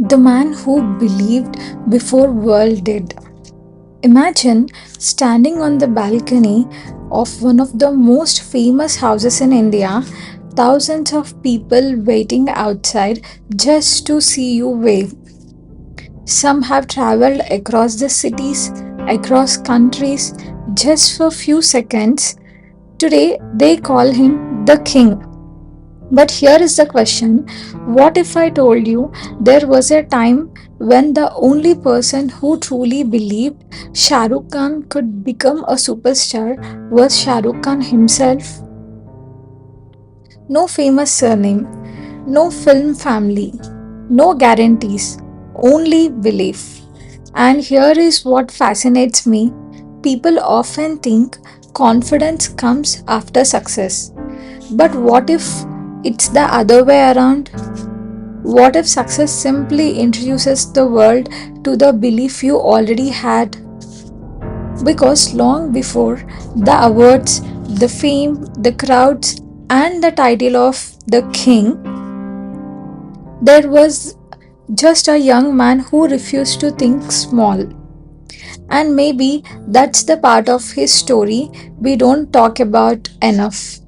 The man who believed before world did. Imagine standing on the balcony of one of the most famous houses in India, thousands of people waiting outside just to see you wave. Some have traveled across the cities, across countries, just for few seconds. Today they call him the king. But here is the question: what if I told you there was a time when the only person who truly believed Shah Rukh Khan could become a superstar was Shah Rukh Khan himself? No famous surname, no film family, no guarantees, only belief. And here is what fascinates me: people often think confidence comes after success. But what if it's the other way around? What if success simply introduces the world to the belief you already had? Because long before the awards, the fame, the crowds, and the title of the king, there was just a young man who refused to think small. And maybe that's the part of his story we don't talk about enough.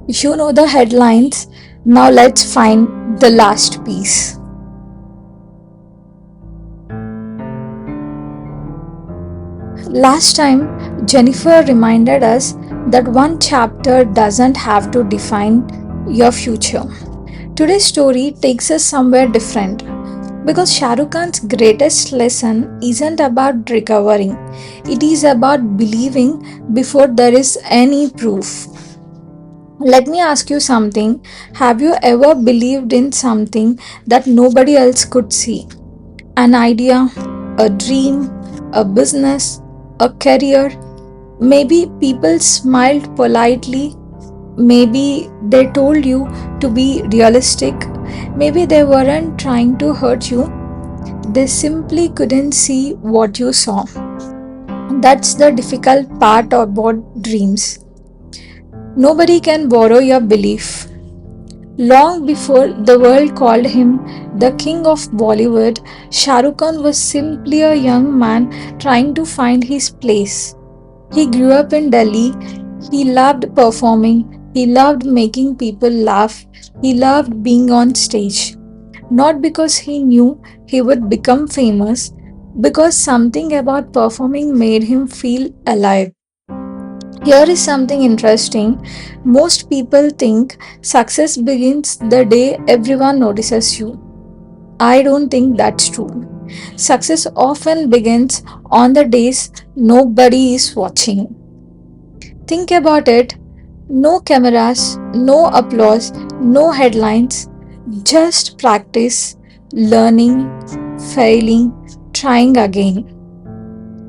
You know the headlines. Now let's find the last piece. Last time, Jennifer reminded us that one chapter doesn't have to define your future. Today's story takes us somewhere different because Shah Rukh Khan's greatest lesson isn't about recovering, it is about believing before there is any proof. Let me ask you something. Have you ever believed in something that nobody else could see? An idea, a dream, a business, a career. Maybe people smiled politely. Maybe they told you to be realistic. Maybe they weren't trying to hurt you. They simply couldn't see what you saw. That's the difficult part about dreams. Nobody can borrow your belief. Long before the world called him the king of Bollywood, Shah Rukh Khan was simply a young man trying to find his place. He grew up in Delhi. He loved performing. He loved making people laugh. He loved being on stage. Not because he knew he would become famous, because something about performing made him feel alive. Here is something interesting. Most people think success begins the day everyone notices you. I don't think that's true. Success often begins on the days nobody is watching. Think about it: no cameras, no applause, no headlines, just practice, learning, failing, trying again.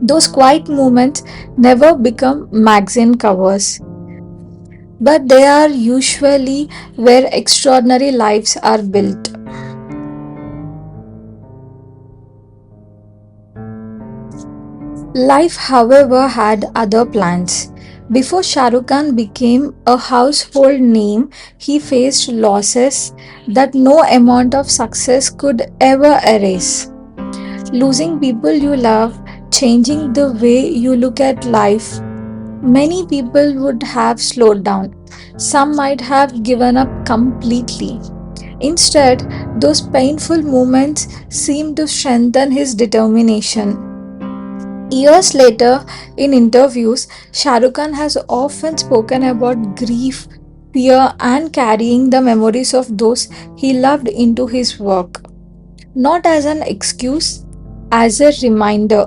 Those quiet moments never become magazine covers, but they are usually where extraordinary lives are built. Life, however, had other plans. Before Shah Rukh Khan became a household name, he faced losses that no amount of success could ever erase. Losing people you love, changing the way you look at life. Many people would have slowed down. Some might have given up completely. Instead, those painful moments seemed to strengthen his determination. Years later, in interviews, Shah Rukh Khan has often spoken about grief, fear, and carrying the memories of those he loved into his work. Not as an excuse, as a reminder.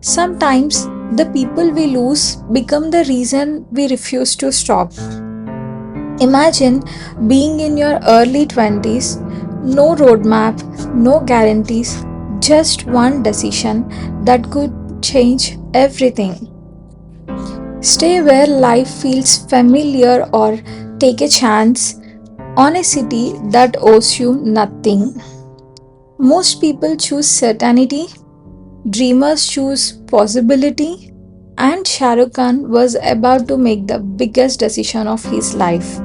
Sometimes the people we lose become the reason we refuse to stop. Imagine being in your early 20s, no roadmap, no guarantees, just one decision that could change everything. Stay where life feels familiar or take a chance on a city that owes you nothing. Most people choose certainty, dreamers choose possibility, and Shah Rukh Khan was about to make the biggest decision of his life.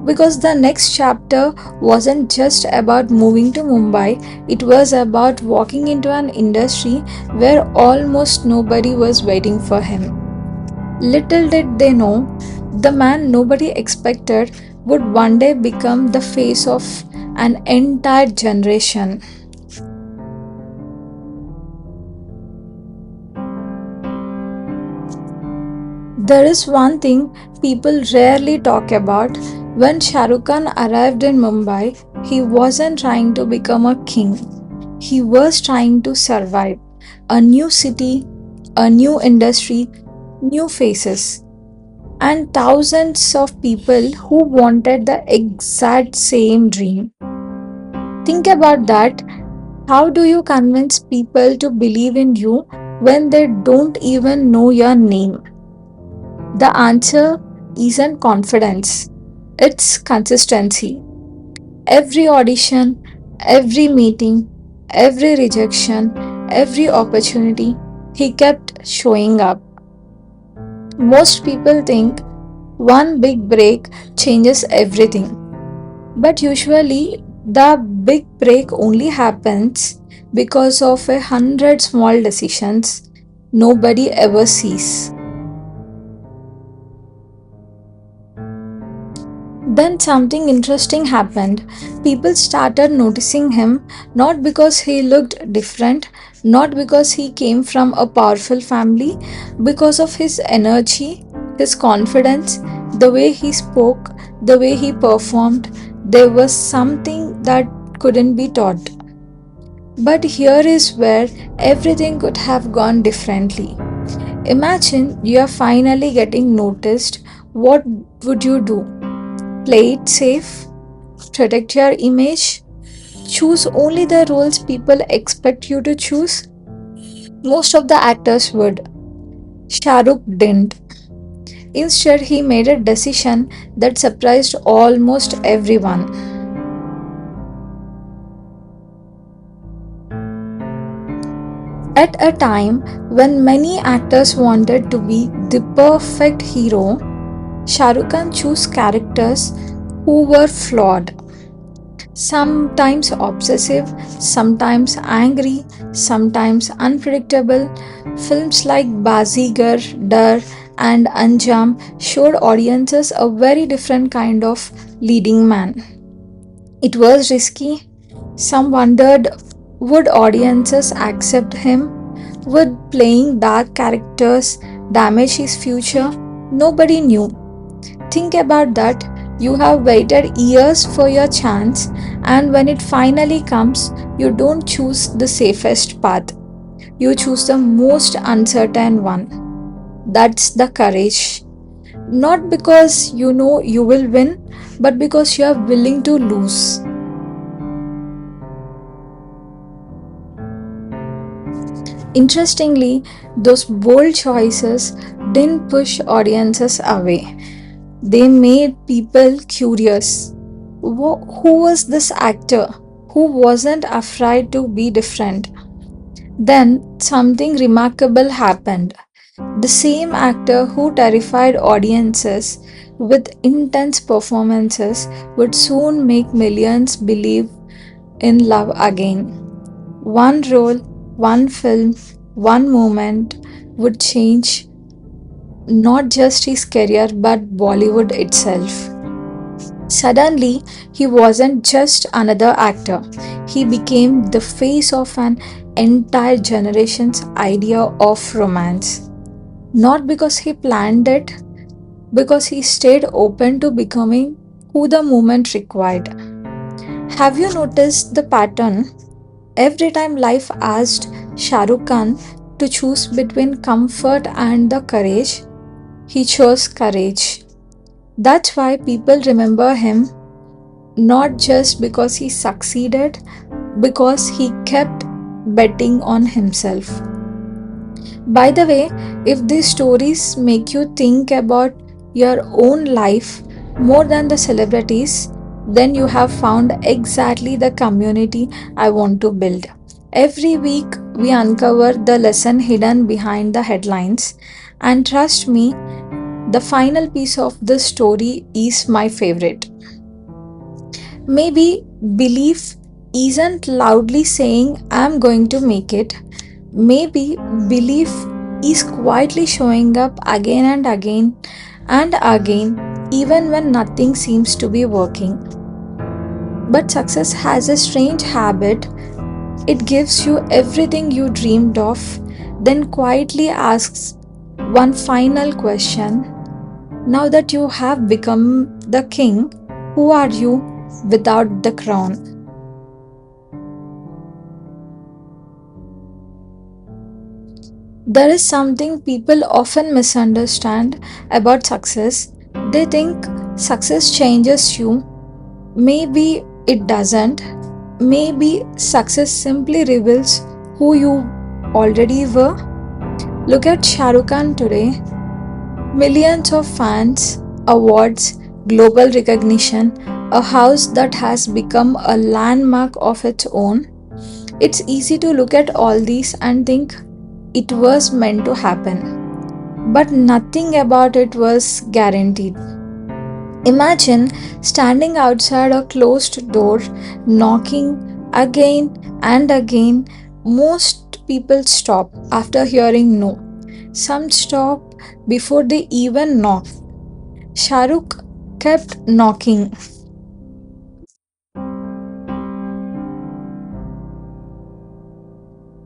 Because the next chapter wasn't just about moving to Mumbai, it was about walking into an industry where almost nobody was waiting for him. Little did they know, the man nobody expected would one day become the face of an entire generation. There is one thing people rarely talk about. When Shah Rukh Khan arrived in Mumbai, he wasn't trying to become a king. He was trying to survive. A new city, a new industry, new faces, and thousands of people who wanted the exact same dream. Think about that. How do you convince people to believe in you when they don't even know your name? The answer isn't confidence, it's consistency. Every audition, every meeting, every rejection, every opportunity, he kept showing up. Most people think one big break changes everything, but usually the big break only happens because of 100 small decisions nobody ever sees. Then something interesting happened. People started noticing him not because he looked different, not because he came from a powerful family, because of his energy, his confidence, the way he spoke, the way he performed. There was something that couldn't be taught. But here is where everything could have gone differently. Imagine you are finally getting noticed. What would you do? Play it safe? Protect your image? Choose only the roles people expect you to choose? Most of the actors would. Shah Rukh didn't. Instead, he made a decision that surprised almost everyone. At a time when many actors wanted to be the perfect hero, Shah Rukh Khan chose characters who were flawed, sometimes obsessive, sometimes angry, sometimes unpredictable. Films like Bazigar, Dar, and Anjam showed audiences a very different kind of leading man. It was risky. Some wondered, would audiences accept him? Would playing dark characters damage his future? Nobody knew. Think about that. You have waited years for your chance, and when it finally comes, you don't choose the safest path. You choose the most uncertain one. That's the courage. Not because you know you will win, but because you are willing to lose. Interestingly, those bold choices didn't push audiences away. They made people curious. Who was this actor who wasn't afraid to be different? Then something remarkable happened. The same actor who terrified audiences with intense performances would soon make millions believe in love again. One role, one film, one moment would change not just his career but Bollywood itself. Suddenly, he wasn't just another actor, he became the face of an entire generation's idea of romance. Not because he planned it, because he stayed open to becoming who the moment required. Have you noticed the pattern? Every time life asked Shah Rukh Khan to choose between comfort and the courage, he chose courage. That's why people remember him not just because he succeeded, because he kept betting on himself. By the way, if these stories make you think about your own life more than the celebrities, then you have found exactly the community I want to build. Every week, we uncover the lesson hidden behind the headlines, and trust me, the final piece of the story is my favorite. Maybe belief isn't loudly saying, I'm going to make it. Maybe belief is quietly showing up again and again, even when nothing seems to be working. But success has a strange habit. It gives you everything you dreamed of, then quietly asks one final question. Now that you have become the king, who are you without the crown? There is something people often misunderstand about success. They think success changes you. Maybe it doesn't. Maybe success simply reveals who you already were. Look at Shah Rukh Khan today. Millions of fans, awards, global recognition, a house that has become a landmark of its own. It's easy to look at all these and think it was meant to happen. But nothing about it was guaranteed. Imagine standing outside a closed door, knocking again and again. Most people stop after hearing no. Some stop before they even knock. Shahrukh kept knocking.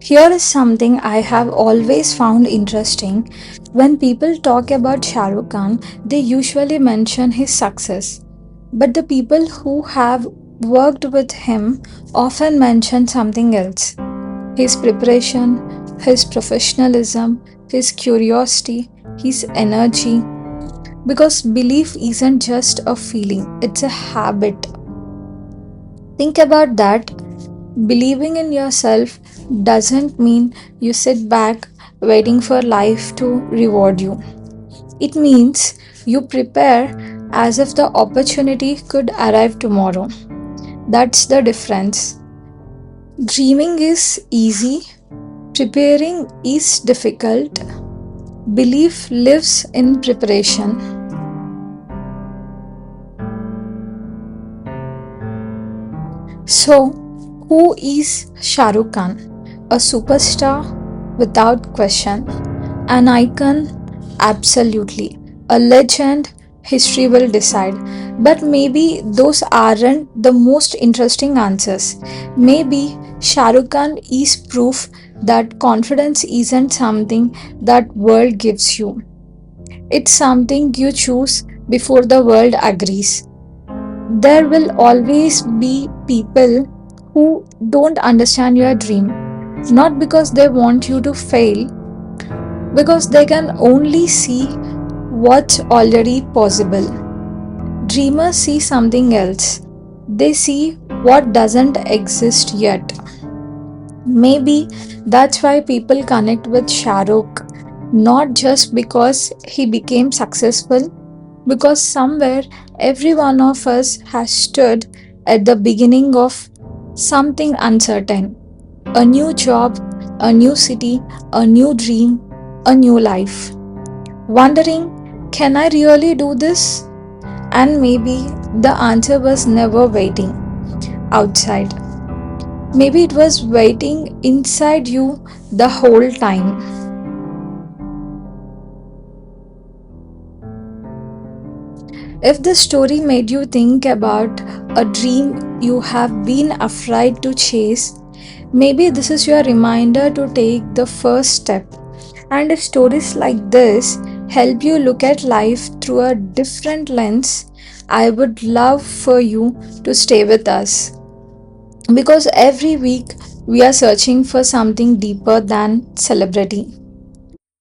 Here is something I have always found interesting. When people talk about Shah Rukh Khan, they usually mention his success. But the people who have worked with him often mention something else: his preparation, his professionalism, his curiosity, his energy. Because belief isn't just a feeling, it's a habit. Think about that. Believing in yourself doesn't mean you sit back waiting for life to reward you. It means you prepare as if the opportunity could arrive tomorrow. That's the difference. Dreaming is easy, preparing is difficult. Belief lives in preparation. So, who is Shah Rukh Khan? A superstar without question, an icon, absolutely. A legend, history will decide. But maybe those aren't the most interesting answers. Maybe Shah Rukh Khan is proof that confidence isn't something that world gives you. It's something you choose before the world agrees. There will always be people who don't understand your dream, not because they want you to fail, because they can only see what's already possible. Dreamers see something else. They see what doesn't exist yet. Maybe that's why people connect with Shah Rukh, not just because he became successful, because somewhere every one of us has stood at the beginning of something uncertain: a new job, a new city, a new dream, a new life. Wondering, can I really do this? And maybe the answer was never waiting outside. Maybe it was waiting inside you the whole time. If this story made you think about a dream you have been afraid to chase, maybe this is your reminder to take the first step. And if stories like this help you look at life through a different lens, I would love for you to stay with us. Because every week we are searching for something deeper than celebrity.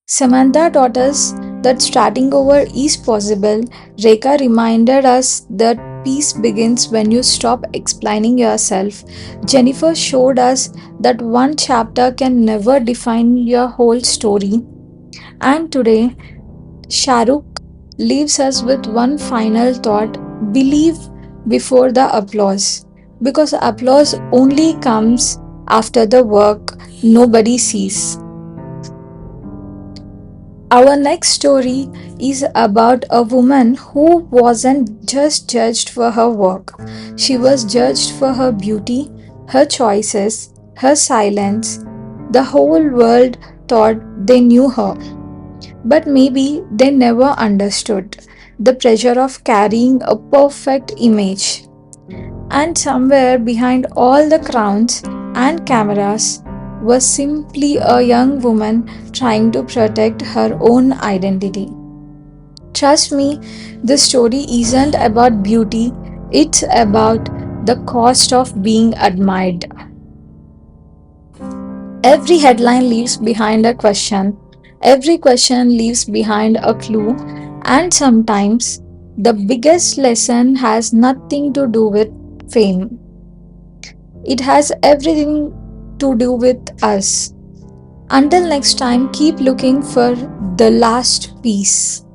Samantha taught us that starting over is possible. Rekha reminded us that peace begins when you stop explaining yourself. Jennifer showed us that one chapter can never define your whole story. And today, Shahrukh leaves us with one final thought: believe before the applause. Because applause only comes after the work nobody sees. Our next story is about a woman who wasn't just judged for her work. She was judged for her beauty, her choices, her silence. The whole world thought they knew her, but maybe they never understood the pressure of carrying a perfect image. And somewhere behind all the crowns and cameras was simply a young woman trying to protect her own identity. Trust me, this story isn't about beauty, it's about the cost of being admired. Every headline leaves behind a question, every question leaves behind a clue, and sometimes the biggest lesson has nothing to do with fame. It has everything to do with us. Until next time, keep looking for the last piece.